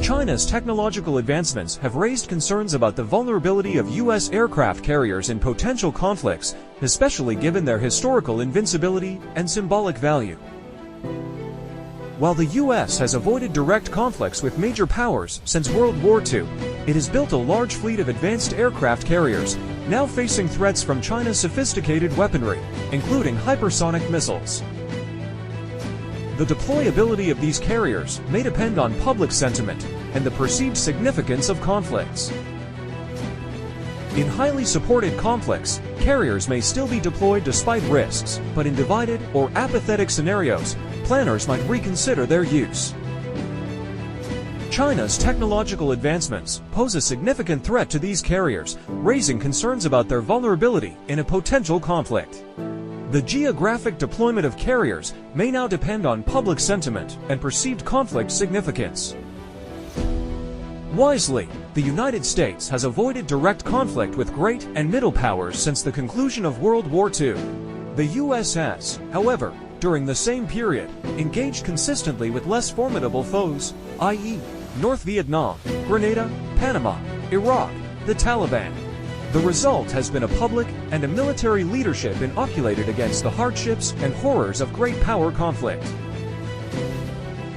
China's technological advancements have raised concerns about the vulnerability of U.S. aircraft carriers in potential conflicts, especially given their historical invincibility and symbolic value. While the U.S. has avoided direct conflicts with major powers since World War II, it has built a large fleet of advanced aircraft carriers, now facing threats from China's sophisticated weaponry, including hypersonic missiles. The deployability of these carriers may depend on public sentiment and the perceived significance of conflicts. In highly supported conflicts, carriers may still be deployed despite risks, but in divided or apathetic scenarios, planners might reconsider their use. China's technological advancements pose a significant threat to these carriers, raising concerns about their vulnerability in a potential conflict. The geographic deployment of carriers may now depend on public sentiment and perceived conflict significance. Wisely, the United States has avoided direct conflict with great and middle powers since the conclusion of World War II. The U.S. has, however, during the same period, engaged consistently with less formidable foes, i.e., North Vietnam, Grenada, Panama, Iraq, the Taliban. The result has been a public and a military leadership inoculated against the hardships and horrors of great power conflict.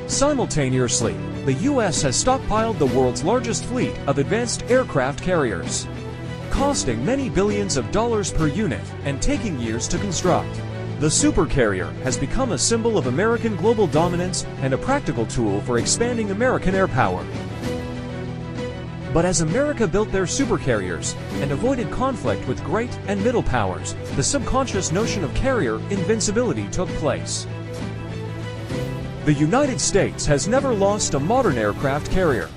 Simultaneously, the U.S. has stockpiled the world's largest fleet of advanced aircraft carriers, costing many billions of dollars per unit and taking years to construct. The supercarrier has become a symbol of American global dominance and a practical tool for expanding American air power. But as America built their supercarriers and avoided conflict with great and middle powers, the subconscious notion of carrier invincibility took place. The United States has never lost a modern aircraft carrier.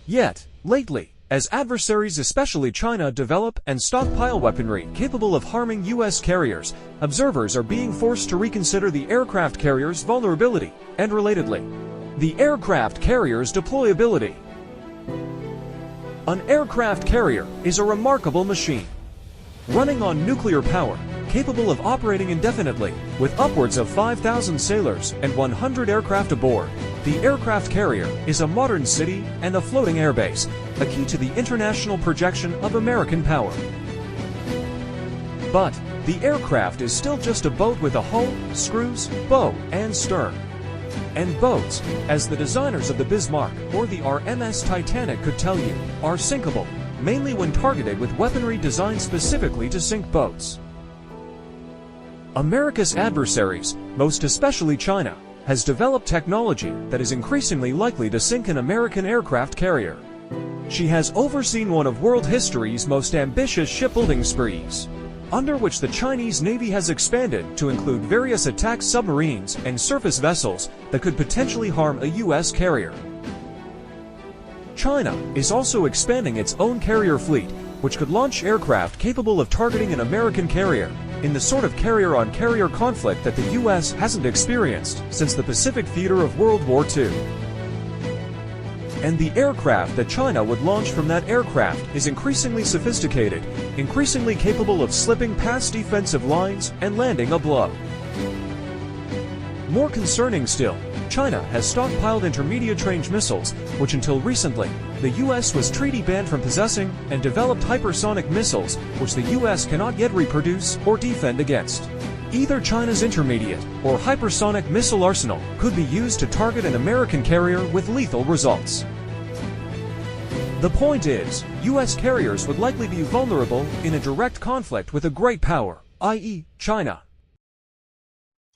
Yet, lately, as adversaries, especially China, develop and stockpile weaponry capable of harming U.S. carriers, observers are being forced to reconsider the aircraft carrier's vulnerability, and relatedly, the aircraft carrier's deployability. An aircraft carrier is a remarkable machine. Running on nuclear power, capable of operating indefinitely, with upwards of 5,000 sailors and 100 aircraft aboard, the aircraft carrier is a modern city and a floating airbase, a key to the international projection of American power. But the aircraft is still just a boat with a hull, screws, bow, and stern. And boats, as the designers of the Bismarck or the RMS Titanic could tell you, are sinkable, mainly when targeted with weaponry designed specifically to sink boats. America's adversaries, most especially China, has developed technology that is increasingly likely to sink an American aircraft carrier. She has overseen one of world history's most ambitious shipbuilding sprees, under which the Chinese Navy has expanded to include various attack submarines and surface vessels that could potentially harm a U.S. carrier. China is also expanding its own carrier fleet, which could launch aircraft capable of targeting an American carrier, in the sort of carrier-on-carrier conflict that the U.S. hasn't experienced since the Pacific theater of World War II. And the aircraft that China would launch from that aircraft is increasingly sophisticated, increasingly capable of slipping past defensive lines and landing a blow. More concerning still, China has stockpiled intermediate-range missiles, which until recently, the U.S. was treaty banned from possessing, and developed hypersonic missiles, which the U.S. cannot yet reproduce or defend against. Either China's intermediate or hypersonic missile arsenal could be used to target an American carrier with lethal results. The point is, U.S. carriers would likely be vulnerable in a direct conflict with a great power, i.e., China.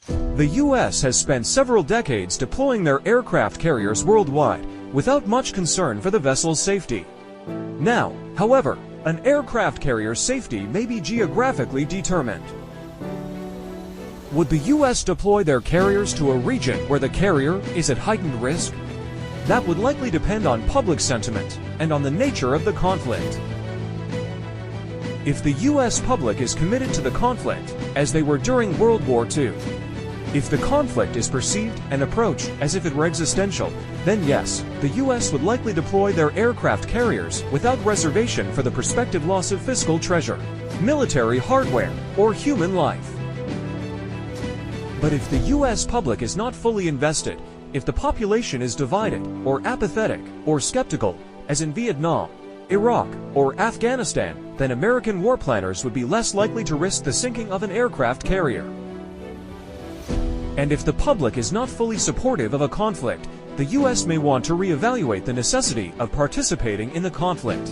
The U.S. has spent several decades deploying their aircraft carriers worldwide, without much concern for the vessel's safety. Now, however, an aircraft carrier's safety may be geographically determined. Would the U.S. deploy their carriers to a region where the carrier is at heightened risk? That would likely depend on public sentiment and on the nature of the conflict. If the U.S. public is committed to the conflict, as they were during World War II, if the conflict is perceived and approached as if it were existential, then yes, the U.S. would likely deploy their aircraft carriers without reservation for the prospective loss of fiscal treasure, military hardware, or human life. But if the U.S. public is not fully invested, If the population is divided, or apathetic, or skeptical, as in Vietnam, Iraq, or Afghanistan, then American war planners would be less likely to risk the sinking of an aircraft carrier. And if the public is not fully supportive of a conflict, the U.S. may want to reevaluate the necessity of participating in the conflict.